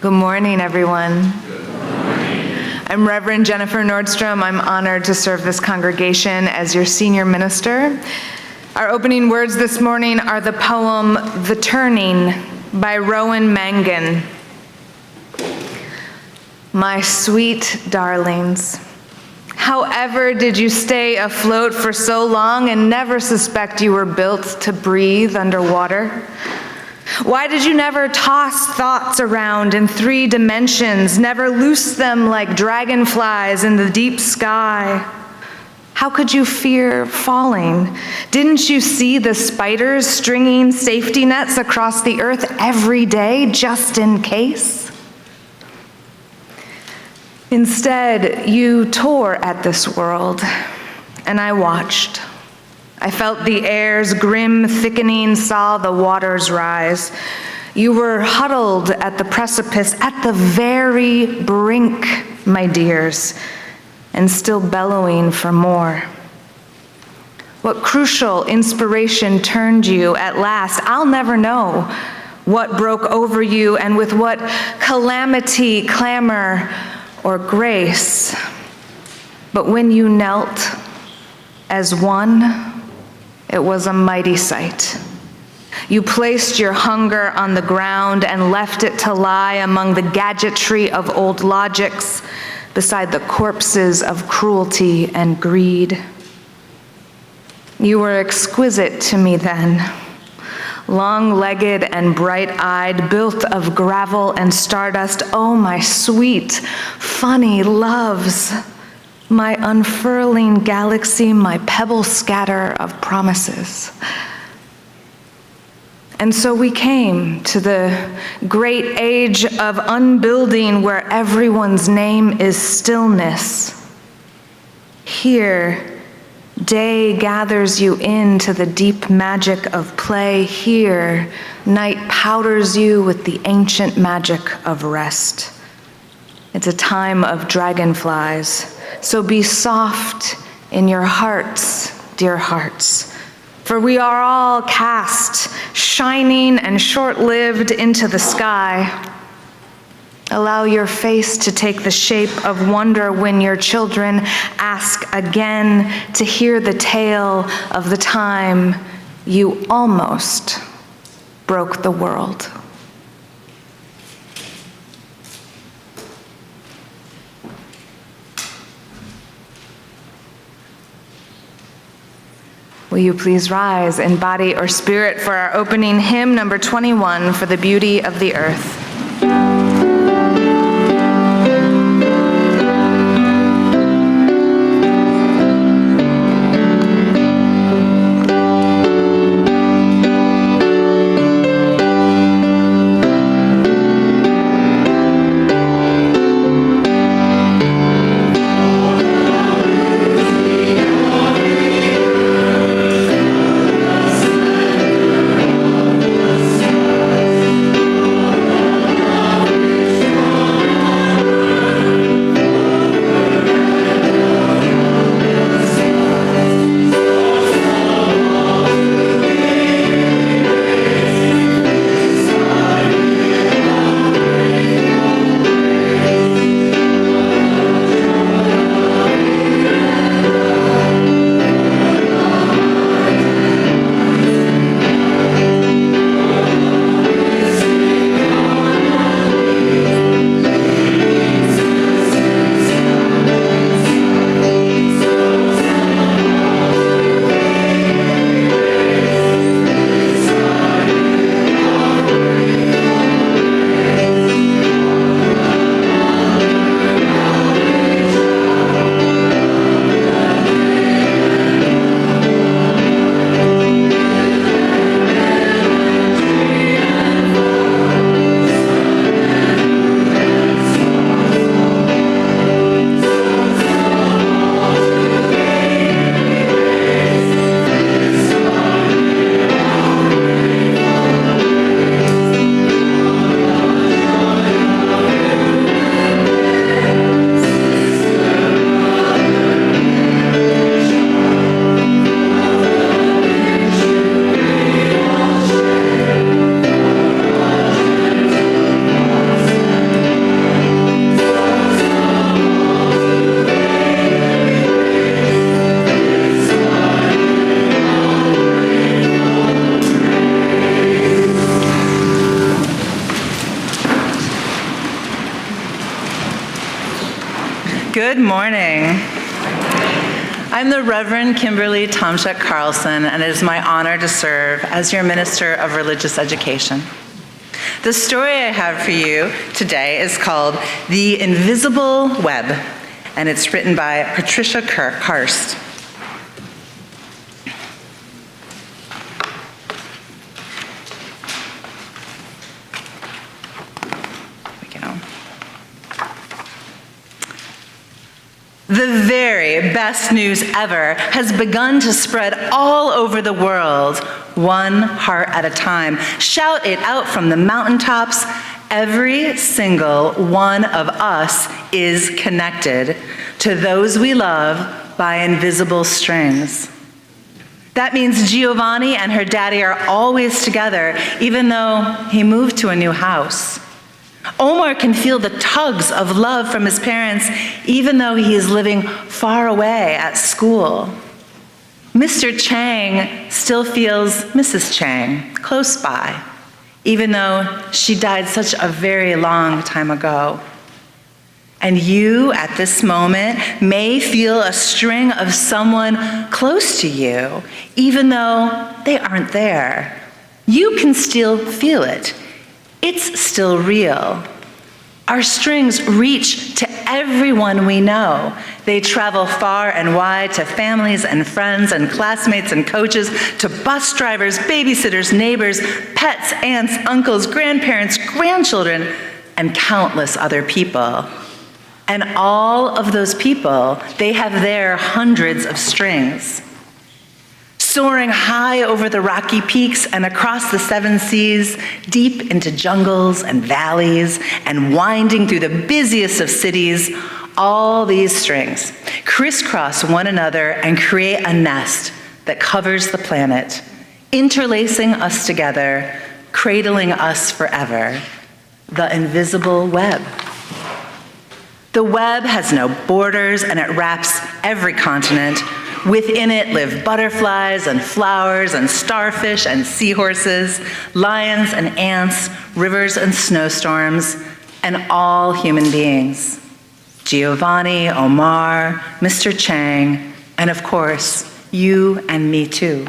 Good morning, everyone. I'm Reverend Jennifer Nordstrom. I'm honored to serve this congregation as your senior minister. Our opening words this morning are the poem The Turning by Rowan Mangan. My sweet darlings, however did you stay afloat for so long and never suspect you were built to breathe underwater? Why did you never toss thoughts around in 3 dimensions, never loose them like dragonflies in the deep sky? How could you fear falling? Didn't you see the spiders stringing safety nets across the earth every day just in case? Instead, you tore at this world, and I watched. I felt the air's grim thickening, saw the waters rise. You were huddled at the precipice, at the very brink, my dears, and still bellowing for more. What crucial inspiration turned you at last? I'll never know what broke over you and with what calamity, clamor, or grace. But when you knelt as one, it was a mighty sight. You placed your hunger on the ground and left it to lie among the gadgetry of old logics, beside the corpses of cruelty and greed. You were exquisite to me then, long-legged and bright-eyed, built of gravel and stardust. Oh, my sweet, funny loves, my unfurling galaxy, my pebble scatter of promises. And so we came to the great age of unbuilding where everyone's name is stillness. Here, day gathers you into the deep magic of play. Here, night powders you with the ancient magic of rest. It's a time of dragonflies. So be soft in your hearts, dear hearts, for we are all cast, shining and short-lived into the sky. Allow your face to take the shape of wonder when your children ask again to hear the tale of the time you almost broke the world. Will you please rise in body or spirit for our opening hymn, number 21, For the Beauty of the Earth. Good morning. I'm the Reverend Kimberly Tomchek Carlson, and it is my honor to serve as your Minister of Religious Education. The story I have for you today is called The Invisible Web, and it's written by Patricia Karst. The very best news ever has begun to spread all over the world, one heart at a time. Shout it out from the mountaintops. Every single one of us is connected to those we love by invisible strings. That means Giovanni and her daddy are always together, even though he moved to a new house. Omar can feel the tugs of love from his parents, even though he is living far away at school. Mr. Chang still feels Mrs. Chang close by, even though she died such a very long time ago. And you, at this moment, may feel a string of someone close to you, even though they aren't there. You can still feel it. It's still real. Our strings reach to everyone we know. They travel far and wide to families and friends and classmates and coaches, to bus drivers, babysitters, neighbors, pets, aunts, uncles, grandparents, grandchildren, and countless other people. And all of those people, they have their hundreds of strings. Soaring high over the rocky peaks and across the seven seas, deep into jungles and valleys, and winding through the busiest of cities, all these strings crisscross one another and create a nest that covers the planet, interlacing us together, cradling us forever, the invisible web. The web has no borders, and it wraps every continent. Within it live butterflies and flowers and starfish and seahorses, lions and ants, rivers and snowstorms, and all human beings. Giovanni, Omar, Mr. Chang, and of course, you and me too.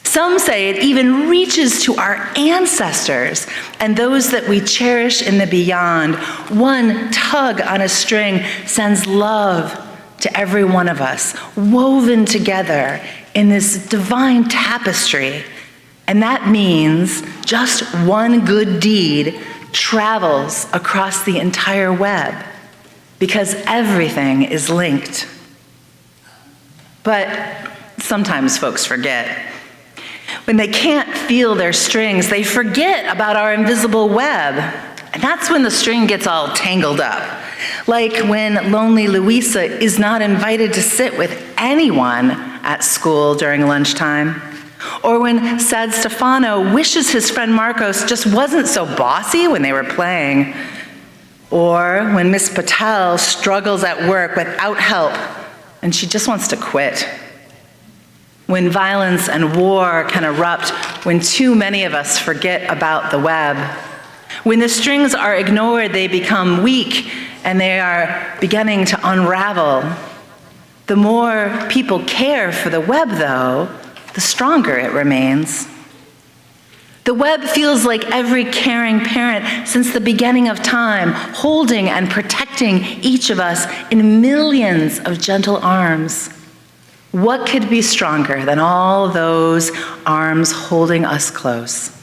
Some say it even reaches to our ancestors and those that we cherish in the beyond. One tug on a string sends love to every one of us, woven together in this divine tapestry. And that means just one good deed travels across the entire web, because everything is linked. But sometimes folks forget. When they can't feel their strings, they forget about our invisible web. And that's when the string gets all tangled up. Like when lonely Luisa is not invited to sit with anyone at school during lunchtime. Or when sad Stefano wishes his friend Marcos just wasn't so bossy when they were playing. Or when Miss Patel struggles at work without help and she just wants to quit. When violence and war can erupt when too many of us forget about the web. When the strings are ignored, they become weak and they are beginning to unravel. The more people care for the web, though, the stronger it remains. The web feels like every caring parent since the beginning of time, holding and protecting each of us in millions of gentle arms. What could be stronger than all those arms holding us close?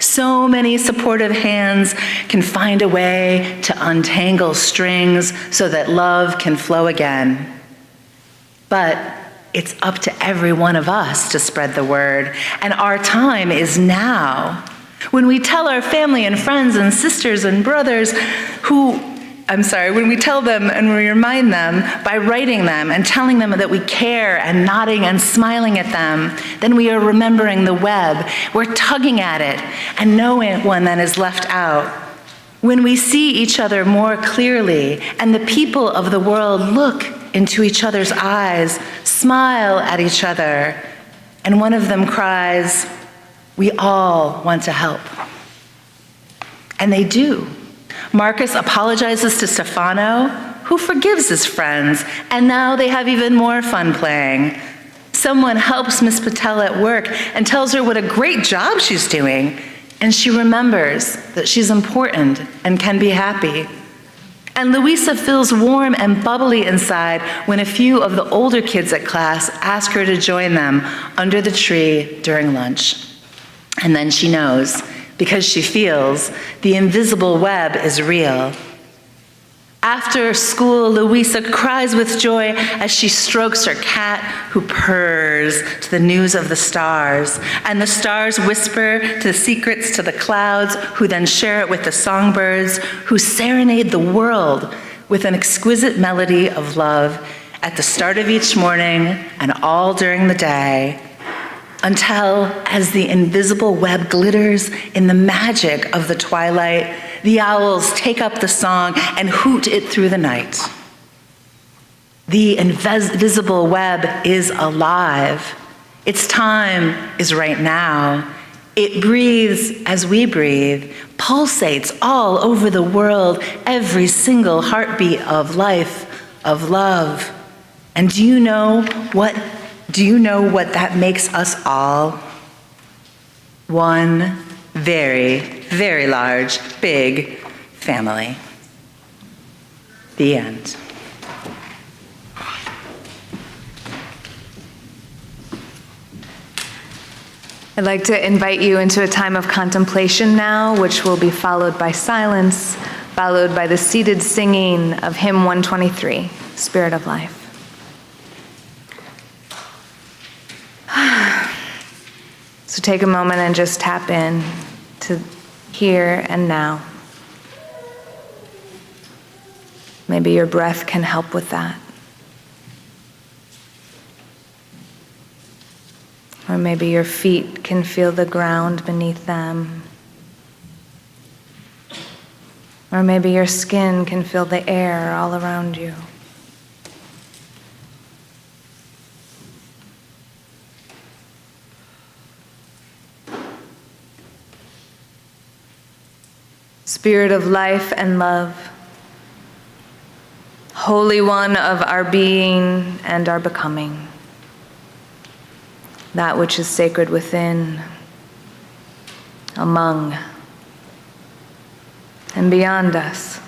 So many supportive hands can find a way to untangle strings so that love can flow again. But it's up to every one of us to spread the word, and our time is now. When we tell our family and friends and sisters and brothers when we tell them and we remind them by writing them and telling them that we care and nodding and smiling at them, then we are remembering the web. We're tugging at it, and no one then is left out. When we see each other more clearly and the people of the world look into each other's eyes, smile at each other, and one of them cries, "We all want to help." And they do. Marcus apologizes to Stefano, who forgives his friends, and now they have even more fun playing. Someone helps Miss Patel at work and tells her what a great job she's doing, and she remembers that she's important and can be happy. And Louisa feels warm and bubbly inside when a few of the older kids at class ask her to join them under the tree during lunch. And then she knows, because she feels, the invisible web is real. After school, Louisa cries with joy as she strokes her cat, who purrs to the news of the stars. And the stars whisper to the secrets to the clouds, who then share it with the songbirds, who serenade the world with an exquisite melody of love at the start of each morning and all during the day, until, as the invisible web glitters in the magic of the twilight, the owls take up the song and hoot it through the night. The invisible web is alive. Its time is right now. It breathes as we breathe, pulsates all over the world, every single heartbeat of life, of love. And do you know what that makes us all? One very, very large, big family. The end. I'd like to invite you into a time of contemplation now, which will be followed by silence, followed by the seated singing of hymn 123, Spirit of Life. So take a moment and just tap in to here and now. Maybe your breath can help with that. Or maybe your feet can feel the ground beneath them. Or maybe your skin can feel the air all around you. Spirit of life and love, Holy One of our being and our becoming, that which is sacred within, among, and beyond us.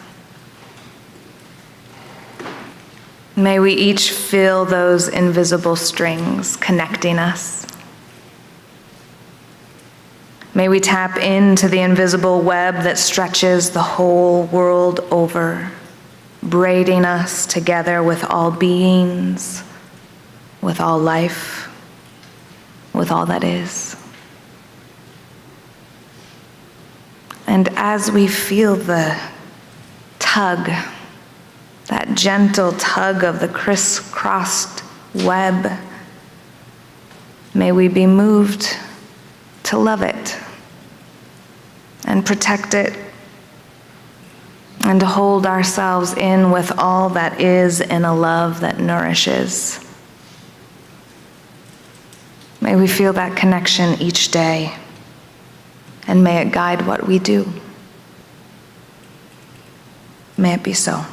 May we each feel those invisible strings connecting us. May we tap into the invisible web that stretches the whole world over, braiding us together with all beings, with all life, with all that is. And as we feel the tug, that gentle tug of the crisscrossed web, may we be moved to love it and protect it and to hold ourselves in with all that is in a love that nourishes. May we feel that connection each day, and may it guide what we do. May it be so.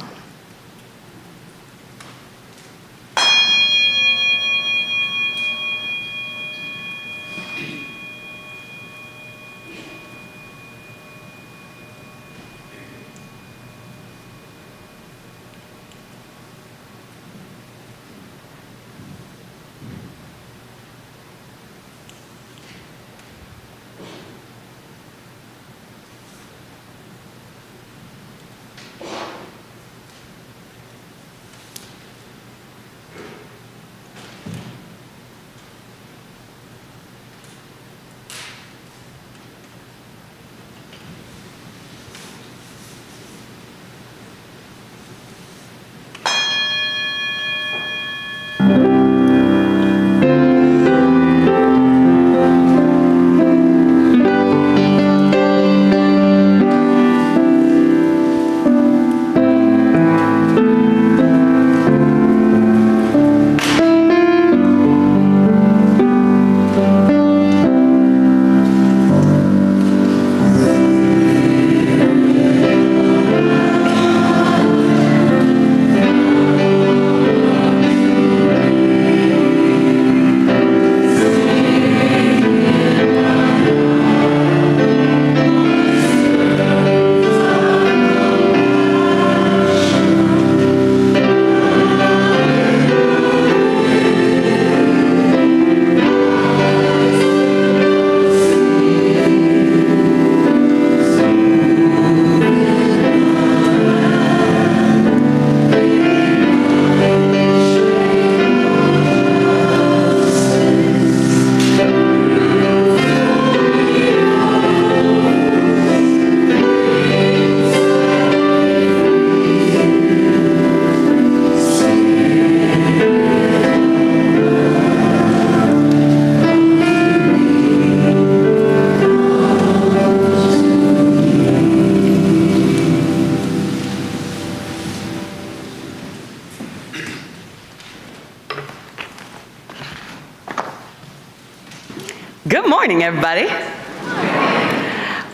morning, everybody.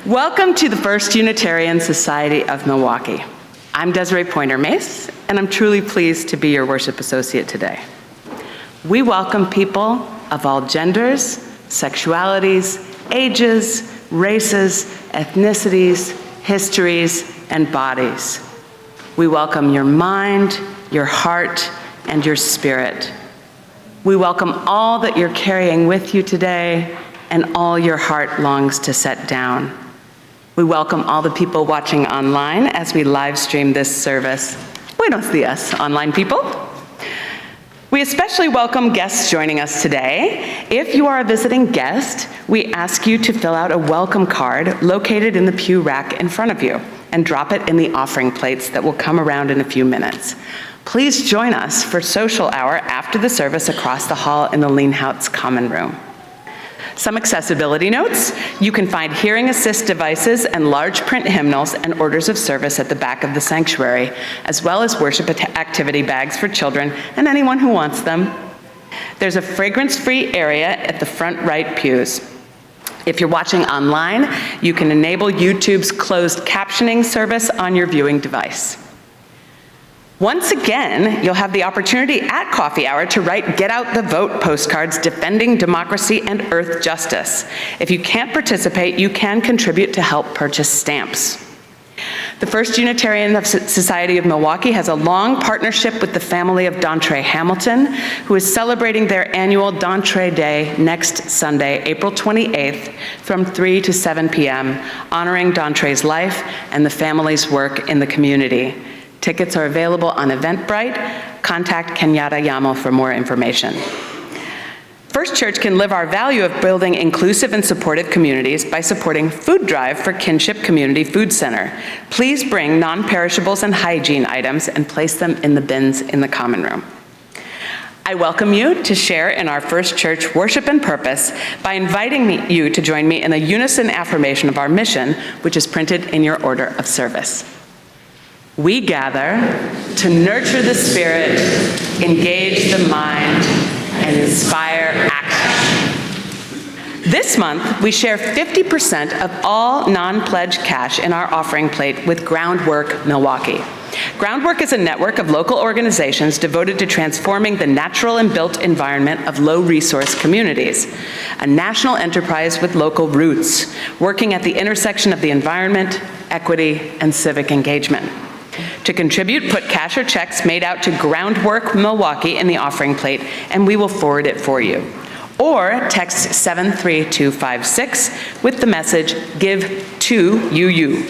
Welcome to the First Unitarian Society of Milwaukee. I'm Desiree Pointer-Mace, and I'm truly pleased to be your worship associate today. We welcome people of all genders, sexualities, ages, races, ethnicities, histories, and bodies. We welcome your mind, your heart, and your spirit. We welcome all that you're carrying with you today and all your heart longs to set down. We welcome all the people watching online as we live stream this service. Buenos dias, online people. We especially welcome guests joining us today. If you are a visiting guest, we ask you to fill out a welcome card located in the pew rack in front of you and drop it in the offering plates that will come around in a few minutes. Please join us for social hour after the service across the hall in the Leanhouse Common Room. Some accessibility notes: you can find hearing assist devices and large print hymnals and orders of service at the back of the sanctuary, as well as worship activity bags for children and anyone who wants them. There's a fragrance-free area at the front right pews. If you're watching online, you can enable YouTube's closed captioning service on your viewing device. Once again, you'll have the opportunity at coffee hour to write Get Out the Vote postcards defending democracy and earth justice. If you can't participate, you can contribute to help purchase stamps. The First Unitarian Society of Milwaukee has a long partnership with the family of Dontre Hamilton, who is celebrating their annual Dontre Day next Sunday, April 28th, from 3 to 7 p.m., honoring Dontre's life and the family's work in the community. Tickets are available on Eventbrite. Contact Kenyatta Yamo for more information. First Church can live our value of building inclusive and supportive communities by supporting Food Drive for Kinship Community Food Center. Please bring non-perishables and hygiene items and place them in the bins in the common room. I welcome you to share in our First Church worship and purpose by inviting you to join me in a unison affirmation of our mission, which is printed in your order of service. We gather to nurture the spirit, engage the mind, and inspire action. This month, we share 50% of all non-pledged cash in our offering plate with Groundwork Milwaukee. Groundwork is a network of local organizations devoted to transforming the natural and built environment of low-resource communities, a national enterprise with local roots, working at the intersection of the environment, equity, and civic engagement. To contribute, put cash or checks made out to Groundwork Milwaukee in the offering plate, and we will forward it for you. Or text 73256 with the message, Give to UU.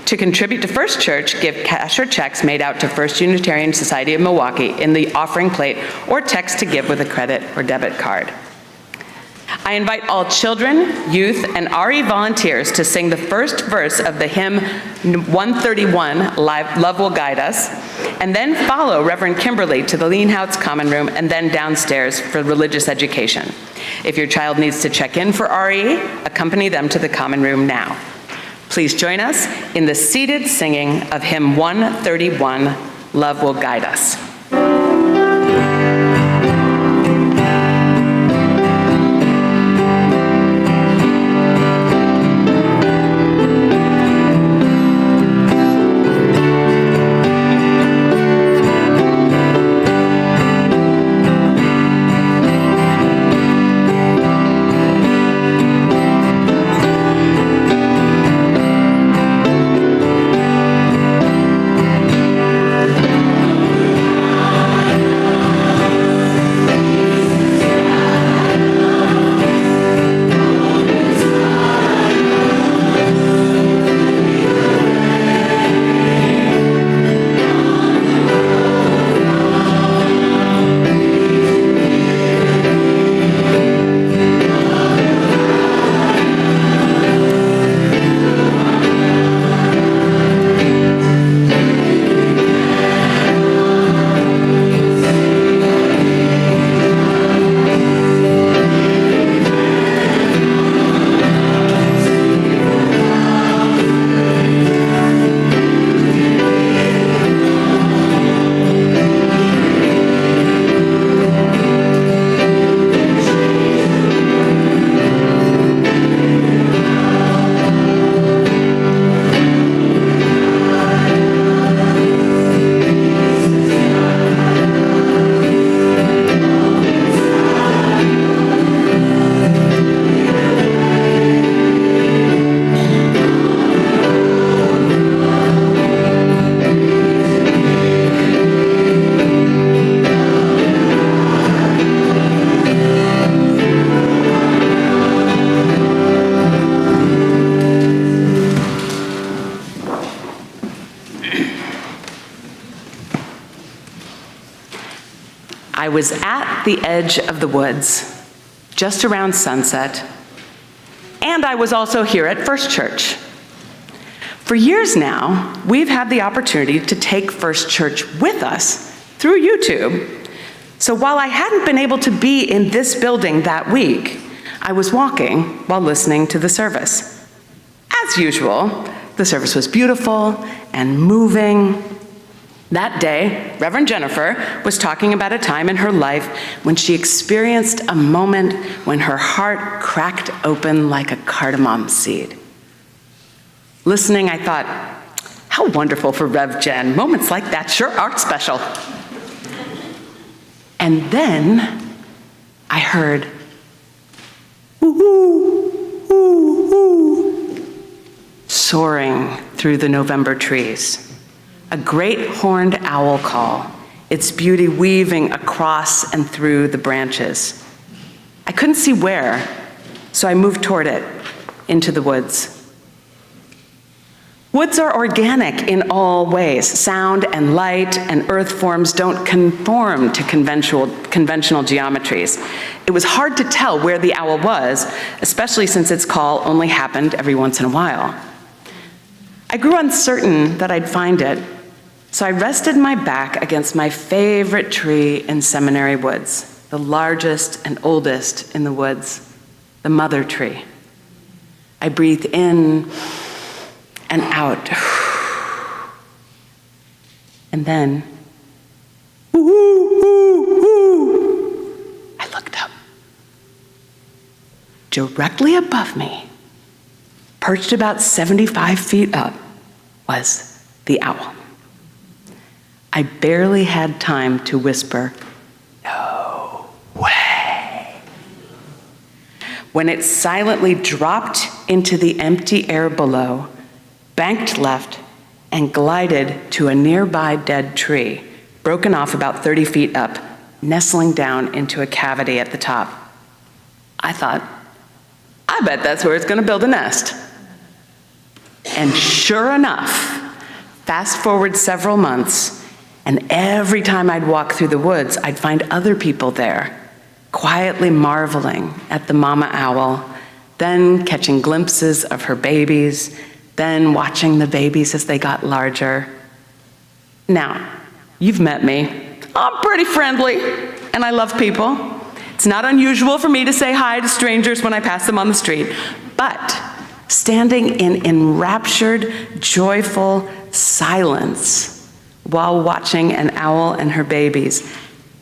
To contribute to First Church, give cash or checks made out to First Unitarian Society of Milwaukee in the offering plate, or text to give with a credit or debit card. I invite all children, youth, and RE volunteers to sing the first verse of the hymn 131, Love Will Guide Us, and then follow Reverend Kimberly to the Leanhouse Common Room and then downstairs for religious education. If your child needs to check in for RE, accompany them to the Common Room now. Please join us in the seated singing of hymn 131, Love Will Guide Us. I was at the edge of the woods, just around sunset, and I was also here at First Church. For years now, we've had the opportunity to take First Church with us through YouTube. So while I hadn't been able to be in this building that week, I was walking while listening to the service. As usual, the service was beautiful and moving. That day, Reverend Jennifer was talking about a time in her life when she experienced a moment when her heart cracked open like a cardamom seed. Listening, I thought, how wonderful for Rev Jen. Moments like that sure are special. And then I heard, ooh, ooh, ooh, soaring through the November trees. A great horned owl call, its beauty weaving across and through the branches. I couldn't see where, so I moved toward it, into the woods. Woods are organic in all ways. Sound and light and earth forms don't conform to conventional geometries. It was hard to tell where the owl was, especially since its call only happened every once in a while. I grew uncertain that I'd find it, so I rested my back against my favorite tree in Seminary Woods, the largest and oldest in the woods, the mother tree. I breathed in and out. And then, ooh, ooh, ooh, I looked up. Directly above me, perched about 75 feet up, was the owl. I barely had time to whisper, "No way," when it silently dropped into the empty air below, banked left, and glided to a nearby dead tree, broken off about 30 feet up, nestling down into a cavity at the top. I thought, I bet that's where it's going to build a nest. And sure enough, fast forward several months, and every time I'd walk through the woods, I'd find other people there, quietly marveling at the mama owl, then catching glimpses of her babies, then watching the babies as they got larger. Now, you've met me. I'm pretty friendly, and I love people. It's not unusual for me to say hi to strangers when I pass them on the street, but standing in enraptured, joyful silence while watching an owl and her babies,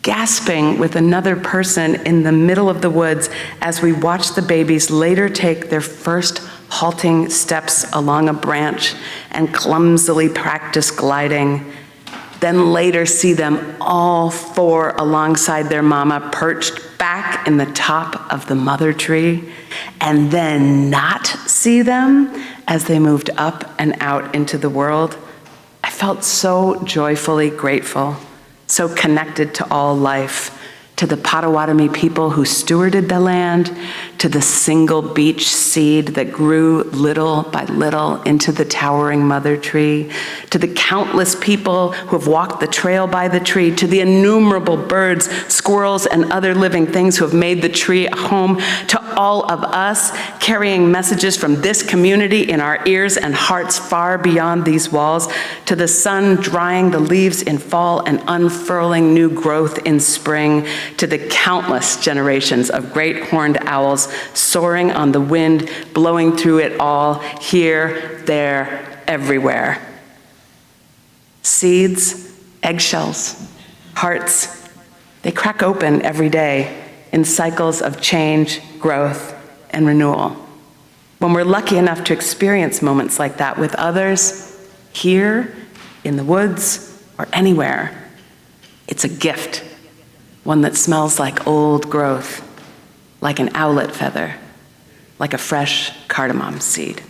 gasping with another person in the middle of the woods as we watch the babies later take their first halting steps along a branch and clumsily practice gliding, then later see them all four alongside their mama perched back in the top of the mother tree, and then not see them as they moved up and out into the world. I felt so joyfully grateful, so connected to all life, to the Potawatomi people who stewarded the land, to the single beech seed that grew little by little into the towering mother tree, to the countless people who have walked the trail by the tree, to the innumerable birds, squirrels, and other living things who have made the tree a home, to all of us carrying messages from this community in our ears and hearts far beyond these walls, to the sun drying the leaves in fall and unfurling new growth in spring, to the countless generations of great horned owls soaring on the wind, blowing through it all, here, there, everywhere. Seeds, eggshells, hearts, they crack open every day in cycles of change, growth, and renewal. When we're lucky enough to experience moments like that with others, here, in the woods, or anywhere, it's a gift. One that smells like old growth, like an owlet feather, like a fresh cardamom seed.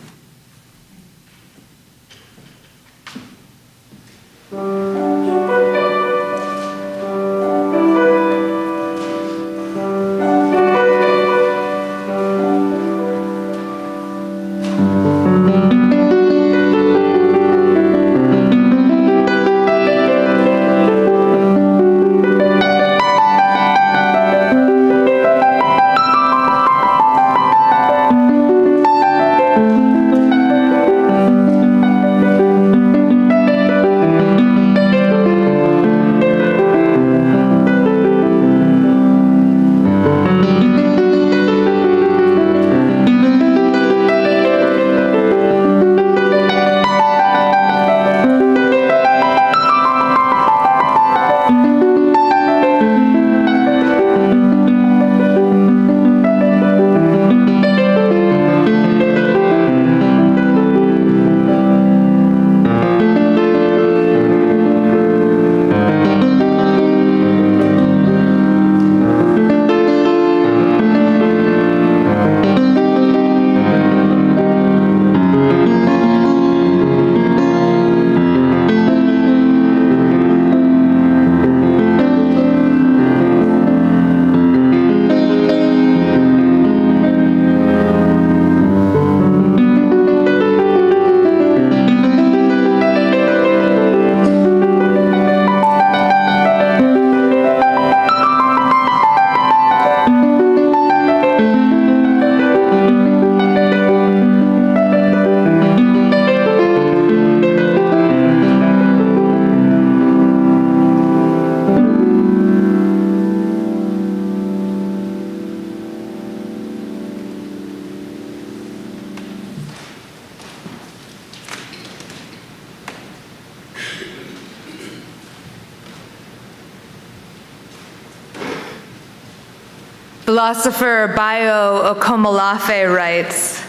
Philosopher Bayo Okomolafe writes,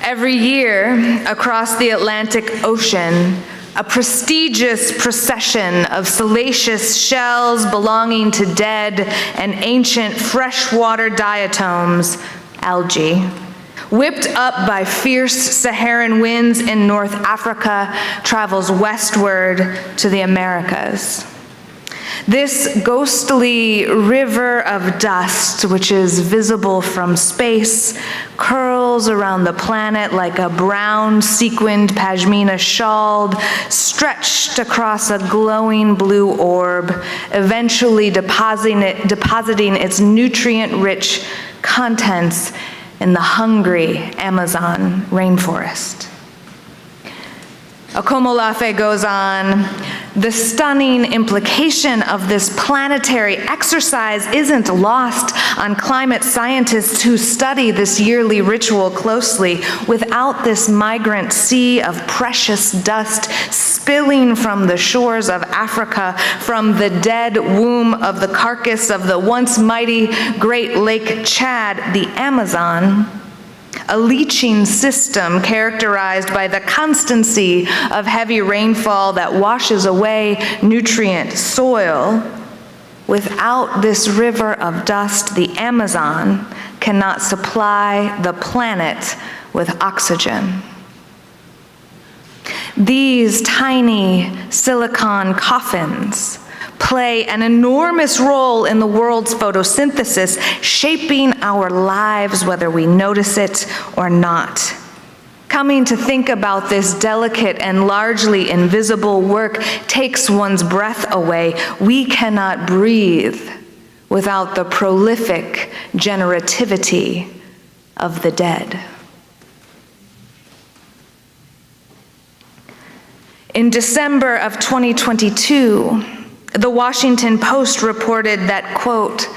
"Every year across the Atlantic Ocean, a prestigious procession of salacious shells belonging to dead and ancient freshwater diatoms, algae, whipped up by fierce Saharan winds in North Africa, travels westward to the Americas. This ghostly river of dust, which is visible from space, curls around the planet like a brown sequined pashmina shawl stretched across a glowing blue orb, eventually depositing its nutrient-rich contents in the hungry Amazon rainforest." Okomolafe goes on, "The stunning implication of this planetary exercise isn't lost on climate scientists who study this yearly ritual closely. Without this migrant sea of precious dust spilling from the shores of Africa, from the dead womb of the carcass of the once mighty Great Lake Chad, the Amazon, a leaching system characterized by the constancy of heavy rainfall that washes away nutrient soil. Without this river of dust, the Amazon cannot supply the planet with oxygen. These tiny silicon coffins play an enormous role in the world's photosynthesis, shaping our lives whether we notice it or not. Coming to think about this delicate and largely invisible work takes one's breath away. We cannot breathe without the prolific generativity of the dead." In December of 2022, the Washington Post reported that, quote,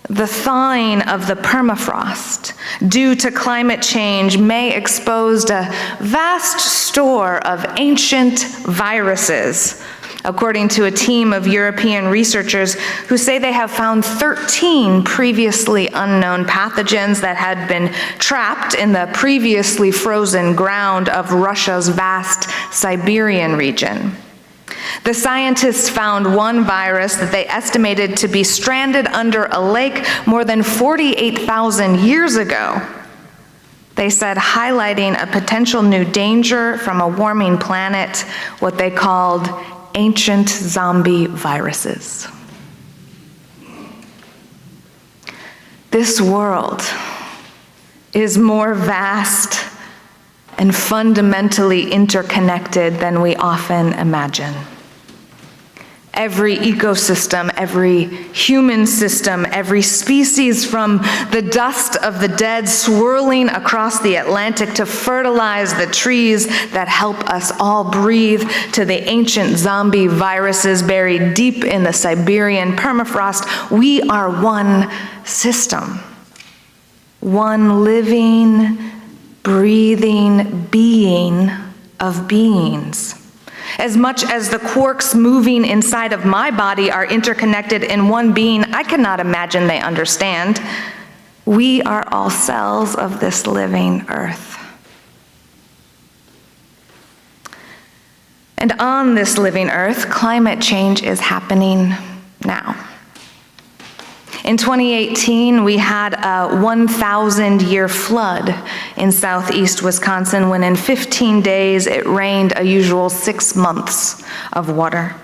"The thawing of the permafrost due to climate change may expose a vast store of ancient viruses," according to a team of European researchers who say they have found 13 previously unknown pathogens that had been trapped in the previously frozen ground of Russia's vast Siberian region. The scientists found one virus that they estimated to be stranded under a lake more than 48,000 years ago. They said, highlighting a potential new danger from a warming planet, what they called ancient zombie viruses. This world is more vast and fundamentally interconnected than we often imagine. Every ecosystem, every human system, every species, from the dust of the dead swirling across the Atlantic to fertilize the trees that help us all breathe, to the ancient zombie viruses buried deep in the Siberian permafrost, we are one system, one living, breathing being of beings. As much as the quarks moving inside of my body are interconnected in one being I cannot imagine they understand, we are all cells of this living earth. And on this living earth, climate change is happening now. In 2018, we had a 1,000-year flood in southeast Wisconsin when in 15 days it rained a usual 6 months of water.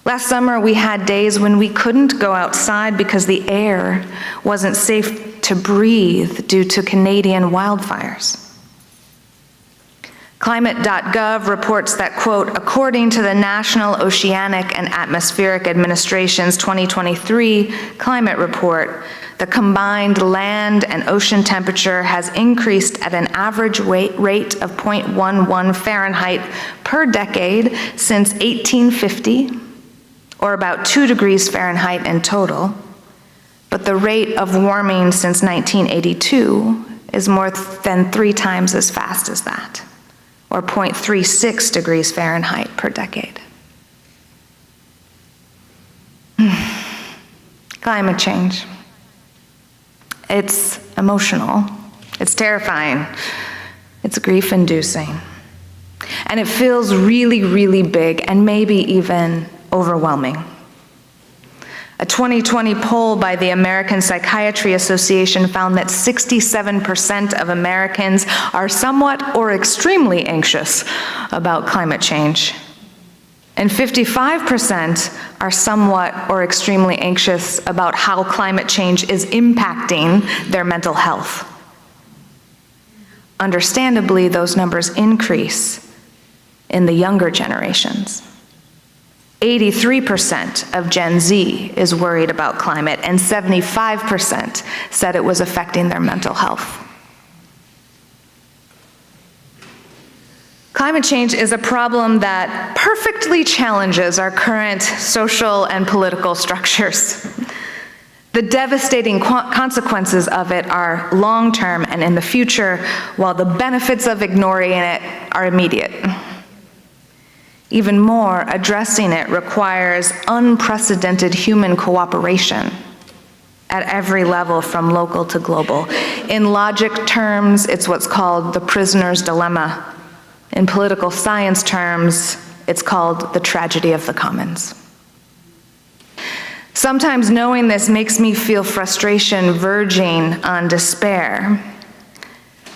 Last summer, we had days when we couldn't go outside because the air wasn't safe to breathe due to Canadian wildfires. Climate.gov reports that, quote, according to the National Oceanic and Atmospheric Administration's 2023 climate report, the combined land and ocean temperature has increased at an average rate of 0.11 Fahrenheit per decade since 1850, or about 2 degrees Fahrenheit in total. But the rate of warming since 1982 is more than 3 times as fast as that, or 0.36 degrees Fahrenheit per decade. Climate change. It's emotional. It's terrifying. It's grief-inducing. And it feels really, really big and maybe even overwhelming. A 2020 poll by the American Psychiatry Association found that 67% of Americans are somewhat or extremely anxious about climate change. And 55% are somewhat or extremely anxious about how climate change is impacting their mental health. Understandably, those numbers increase in the younger generations. 83% of Gen Z is worried about climate, and 75% said it was affecting their mental health. Climate change is a problem that perfectly challenges our current social and political structures. The devastating consequences of it are long-term and in the future, while the benefits of ignoring it are immediate. Even more, addressing it requires unprecedented human cooperation at every level, from local to global. In logic terms, it's what's called the prisoner's dilemma. In political science terms, it's called the tragedy of the commons. Sometimes knowing this makes me feel frustration verging on despair.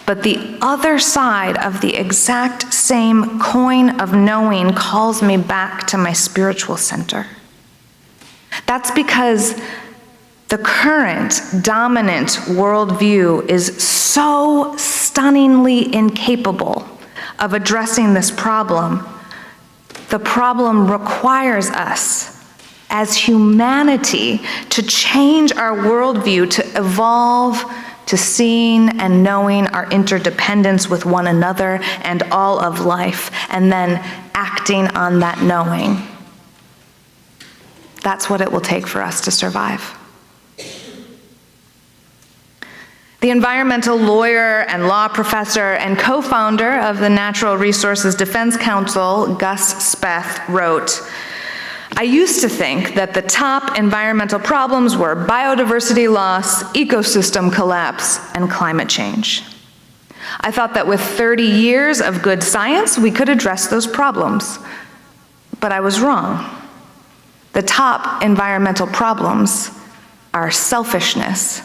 But the other side of the exact same coin of knowing calls me back to my spiritual center. That's because the current dominant worldview is so stunningly incapable of addressing this problem. The problem requires us as humanity to change our worldview, to evolve to seeing and knowing our interdependence with one another and all of life, and then acting on that knowing. That's what it will take for us to survive. The environmental lawyer and law professor and co-founder of the Natural Resources Defense Council, Gus Speth, wrote, "I used to think that the top environmental problems were biodiversity loss, ecosystem collapse, and climate change. I thought that with 30 years of good science, we could address those problems. But I was wrong. The top environmental problems are selfishness,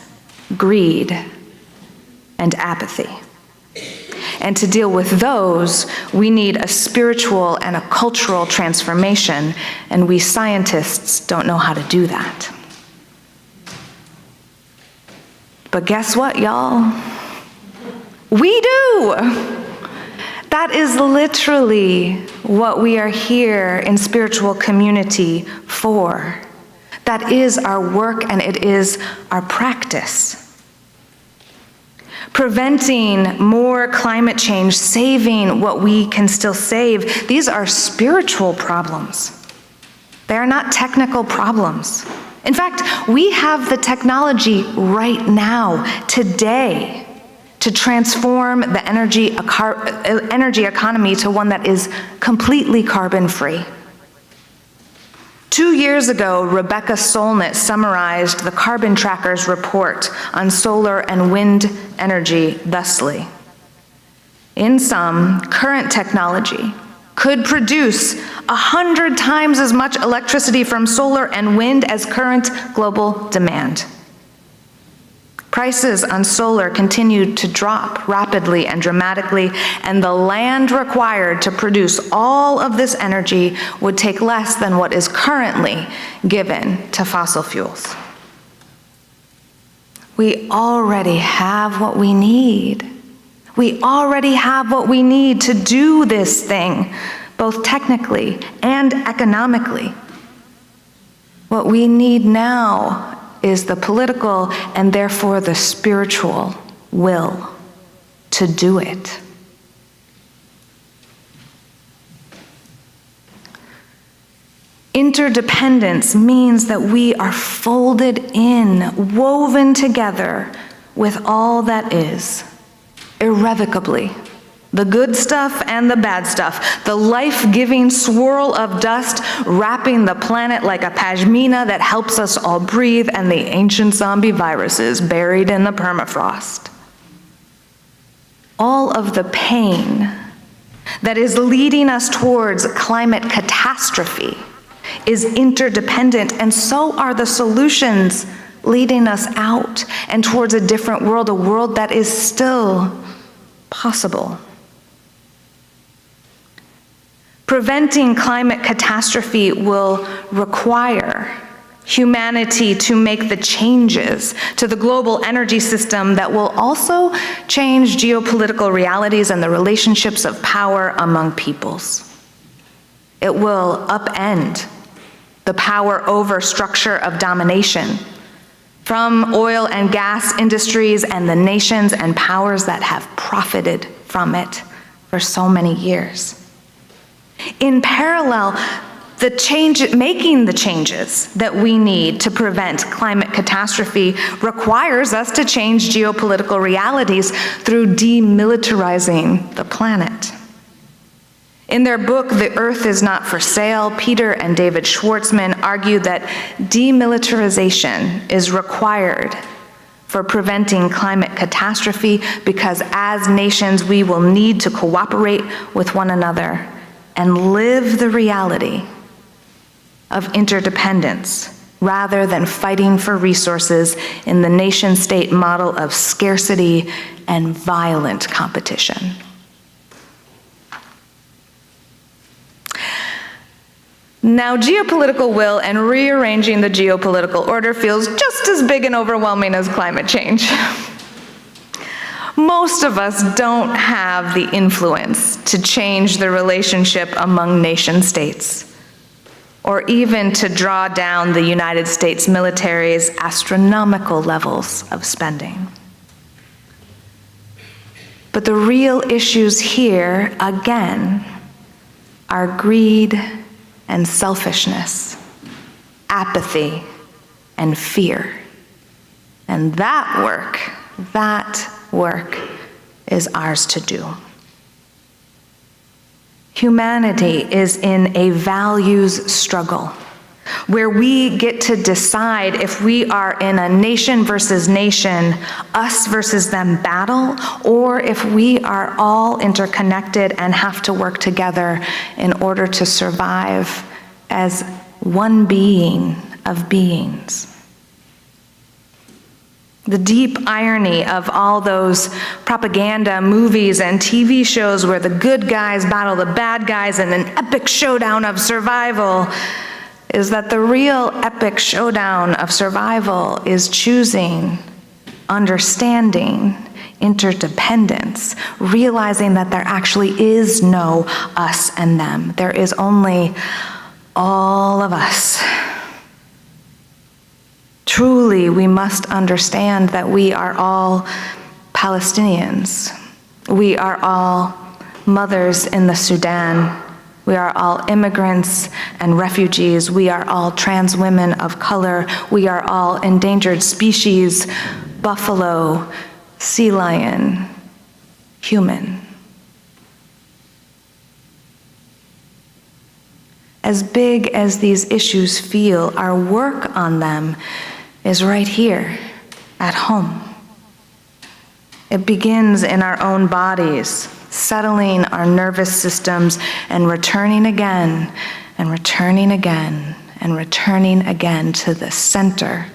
greed, and apathy. And to deal with those, we need a spiritual and a cultural transformation, and we scientists don't know how to do that." But guess what, y'all? We do! That is literally what we are here in spiritual community for. That is our work, and it is our practice. Preventing more climate change, saving what we can still save, these are spiritual problems. They are not technical problems. In fact, we have the technology right now, today, to transform the energy economy to one that is completely carbon-free. 2 years ago, Rebecca Solnit summarized the Carbon Tracker's report on solar and wind energy thusly: "In sum, current technology could produce 100 times as much electricity from solar and wind as current global demand. Prices on solar continued to drop rapidly and dramatically, and the land required to produce all of this energy would take less than what is currently given to fossil fuels." We already have what we need. We already have what we need to do this thing, both technically and economically. What we need now is the political and therefore the spiritual will to do it. Interdependence means that we are folded in, woven together with all that is, irrevocably, The good stuff and the bad stuff, the life-giving swirl of dust wrapping the planet like a pashmina that helps us all breathe, and the ancient zombie viruses buried in the permafrost. All of the pain that is leading us towards climate catastrophe is interdependent, and so are the solutions leading us out and towards a different world, a world that is still possible. Preventing climate catastrophe will require humanity to make the changes to the global energy system that will also change geopolitical realities and the relationships of power among peoples. It will upend the power over structure of domination from oil and gas industries and the nations and powers that have profited from it for so many years. In parallel, making the changes that we need to prevent climate catastrophe requires us to change geopolitical realities through demilitarizing the planet. In their book, The Earth is Not for Sale, Peter and David Schwartzman argue that demilitarization is required for preventing climate catastrophe because as nations, we will need to cooperate with one another and live the reality of interdependence rather than fighting for resources in the nation-state model of scarcity and violent competition. Now, geopolitical will and rearranging the geopolitical order feels just as big and overwhelming as climate change. Most of us don't have the influence to change the relationship among nation states, or even to draw down the United States military's astronomical levels of spending. But the real issues here, again, are greed and selfishness, apathy and fear. And that work is ours to do. Humanity is in a values struggle where we get to decide if we are in a nation versus nation, us versus them battle, or if we are all interconnected and have to work together in order to survive as one being of beings. The deep irony of all those propaganda movies and TV shows where the good guys battle the bad guys in an epic showdown of survival is that the real epic showdown of survival is choosing, understanding, interdependence, realizing that there actually is no us and them. There is only all of us. Truly, we must understand that we are all Palestinians. We are all mothers in the Sudan. We are all immigrants and refugees. We are all trans women of color. We are all endangered species, buffalo, sea lion, human. As big as these issues feel, our work on them is right here at home. It begins in our own bodies, settling our nervous systems and returning again and returning again and returning again to the center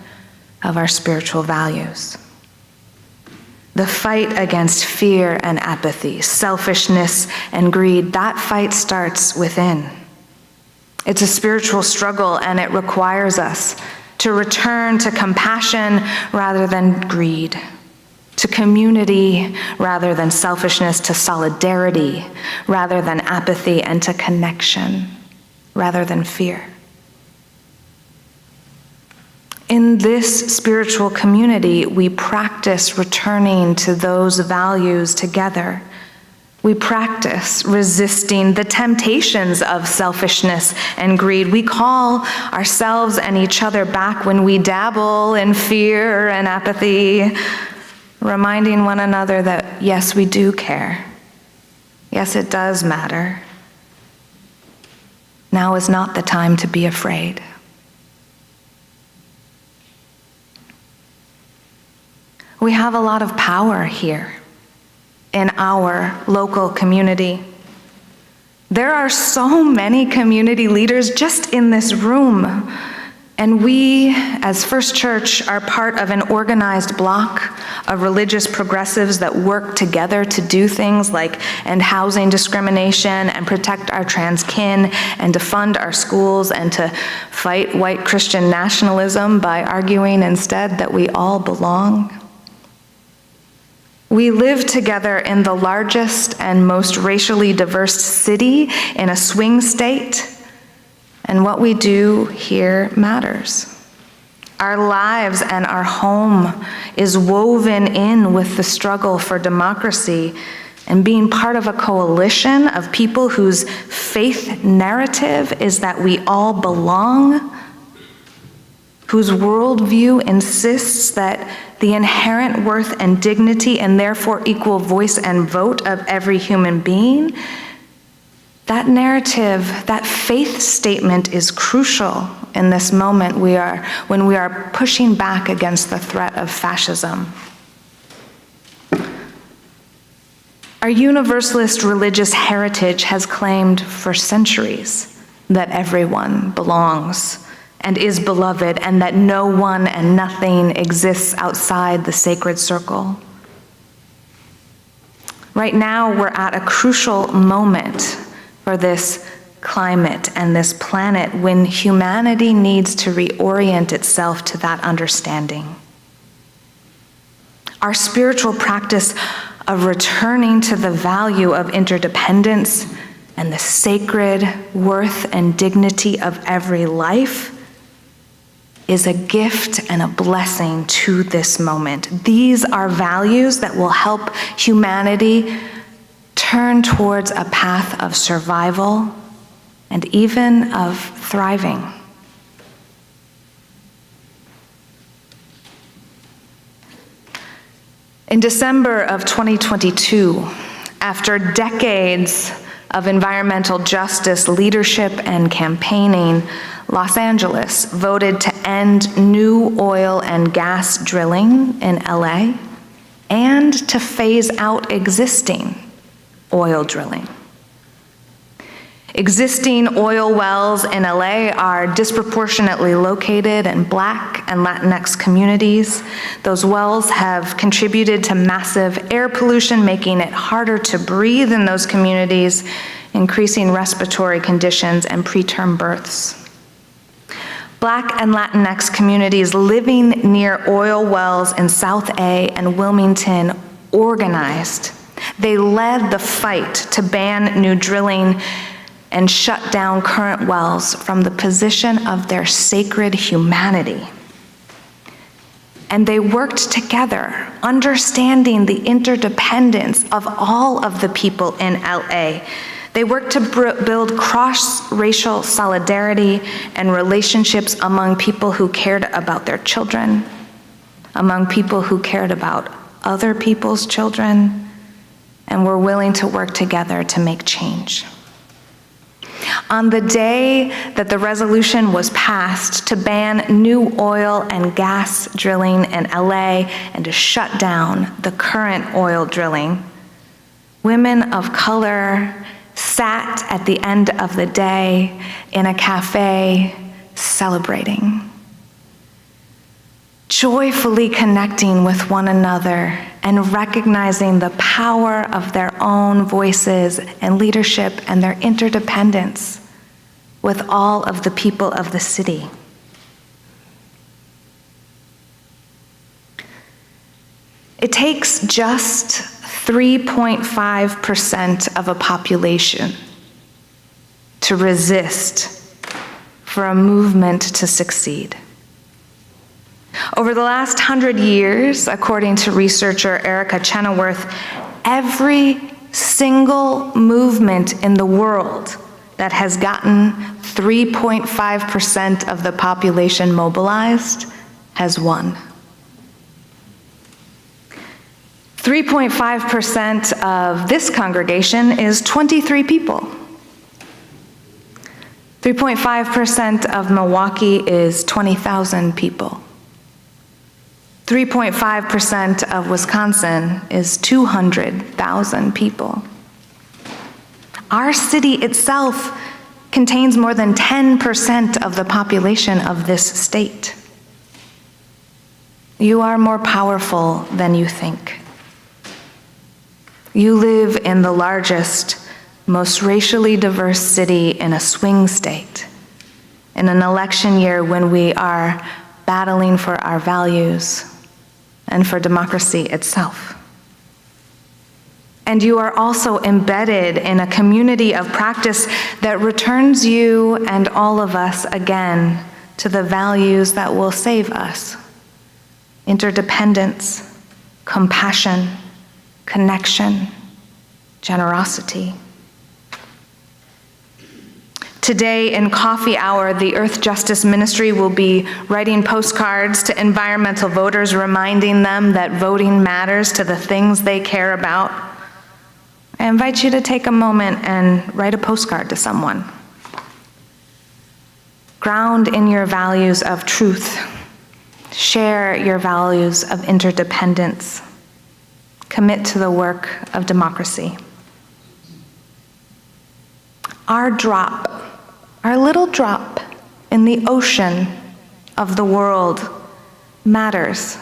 of our spiritual values. The fight against fear and apathy, selfishness and greed, that fight starts within. It's a spiritual struggle, and it requires us to return to compassion rather than greed, to community rather than selfishness, to solidarity rather than apathy, and to connection rather than fear. In this spiritual community, we practice returning to those values together. We practice resisting the temptations of selfishness and greed. We call ourselves and each other back when we dabble in fear and apathy, reminding one another that, yes, we do care. Yes, it does matter. Now is not the time to be afraid. We have a lot of power here in our local community. There are so many community leaders just in this room. And we, as First Church, are part of an organized bloc of religious progressives that work together to do things like end housing discrimination and protect our trans kin and to fund our schools and to fight white Christian nationalism by arguing instead that we all belong. We live together in the largest and most racially diverse city in a swing state. And what we do here matters. Our lives and our home is woven in with the struggle for democracy, and being part of a coalition of people whose faith narrative is that we all belong, whose worldview insists that the inherent worth and dignity and therefore equal voice and vote of every human being. That narrative, that faith statement is crucial in this moment when we are pushing back against the threat of fascism. Our universalist religious heritage has claimed for centuries that everyone belongs and is beloved, and that no one and nothing exists outside the sacred circle. Right now, we're at a crucial moment for this climate and this planet when humanity needs to reorient itself to that understanding. Our spiritual practice of returning to the value of interdependence and the sacred worth and dignity of every life is a gift and a blessing to this moment. These are values that will help humanity turn towards a path of survival and even of thriving. In December of 2022, after decades of environmental justice leadership and campaigning, Los Angeles voted to end new oil and gas drilling in LA and to phase out existing oil drilling. Existing oil wells in LA are disproportionately located in Black and Latinx communities. Those wells have contributed to massive air pollution, making it harder to breathe in those communities, increasing respiratory conditions and preterm births. Black and Latinx communities living near oil wells in South A and Wilmington organized. They led the fight to ban new drilling and shut down current wells from the position of their sacred humanity. And they worked together, understanding the interdependence of all of the people in LA. They worked to build cross-racial solidarity and relationships among people who cared about their children, among people who cared about other people's children, and were willing to work together to make change. On the day that the resolution was passed to ban new oil and gas drilling in LA and to shut down the current oil drilling, women of color sat at the end of the day in a cafe celebrating, joyfully connecting with one another and recognizing the power of their own voices and leadership and their interdependence with all of the people of the city. It takes just 3.5% of a population to resist for a movement to succeed. Over the last 100 years, according to researcher Erica Chenoweth, every single movement in the world that has gotten 3.5% of the population mobilized has won. 3.5% of this congregation is 23 people. 3.5% of Milwaukee is 20,000 people. 3.5% of Wisconsin is 200,000 people. Our city itself contains more than 10% of the population of this state. You are more powerful than you think. You live in the largest, most racially diverse city in a swing state, in an election year when we are battling for our values and for democracy itself. And you are also embedded in a community of practice that returns you and all of us again to the values that will save us: interdependence, compassion, connection, generosity. Today in coffee hour, the Earth Justice Ministry will be writing postcards to environmental voters, reminding them that voting matters to the things they care about. I invite you to take a moment and write a postcard to someone. Ground in your values of truth. Share your values of interdependence. Commit to the work of democracy. Our drop, our little drop in the ocean of the world matters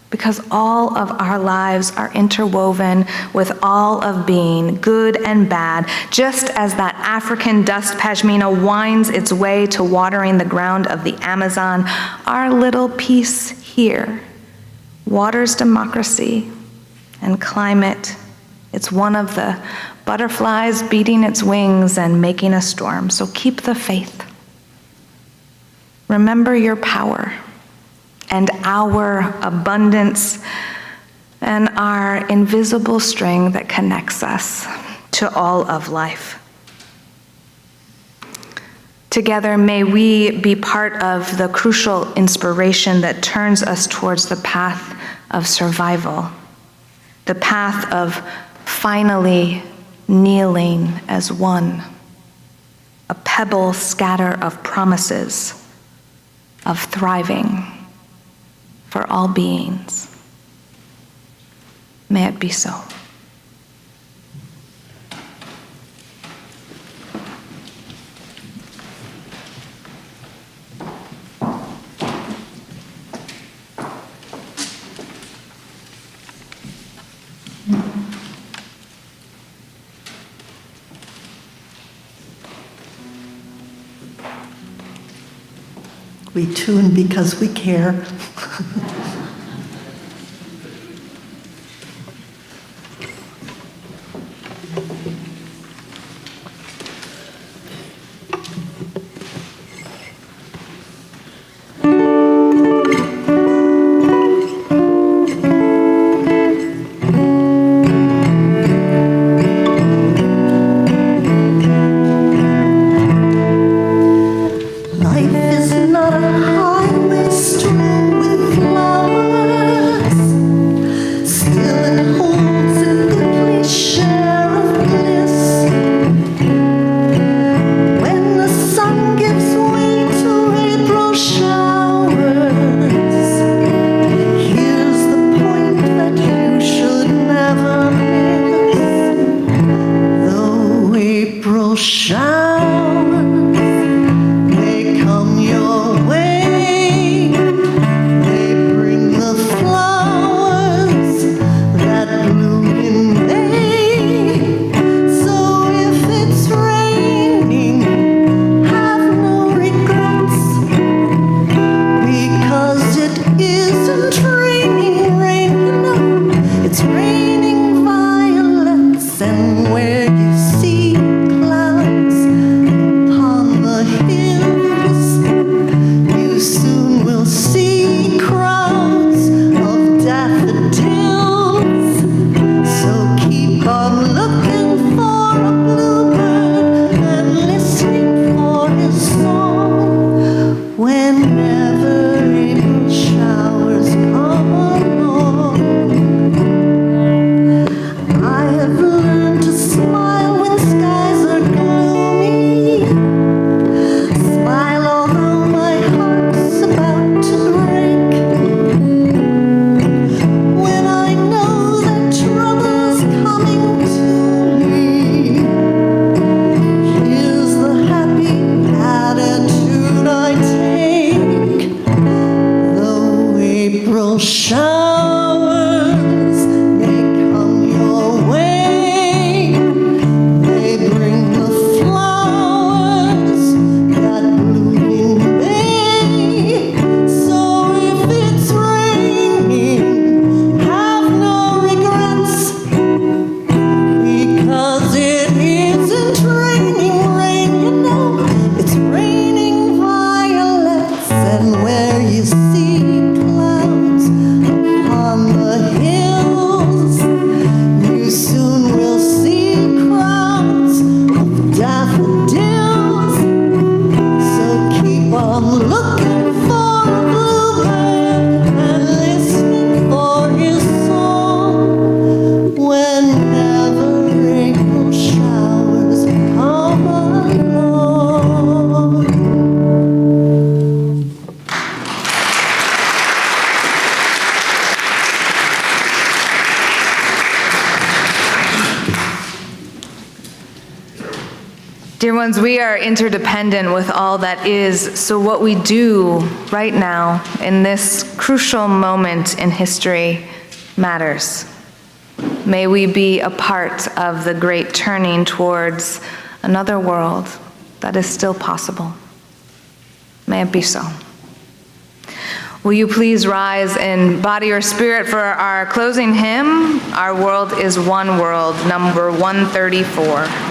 because all of our lives are interwoven with all of being, good and bad, just as that African dust pashmina winds its way to watering the ground of the Amazon. Our little piece here waters democracy and climate. It's one of the butterflies beating its wings and making a storm. So keep the faith. Remember your power and our abundance and our invisible string that connects us to all of life. Together, may we be part of the crucial inspiration that turns us towards the path of survival, the path of finally kneeling as one, a pebble scatter of promises, of thriving for all beings. May it be so. We tune because we care. Dear ones, we are interdependent with all that is, so what we do right now in this crucial moment in history matters. May we be a part of the great turning towards another world that is still possible. May it be so. Will you please rise in body or spirit for our closing hymn, Our World is One World, number 134.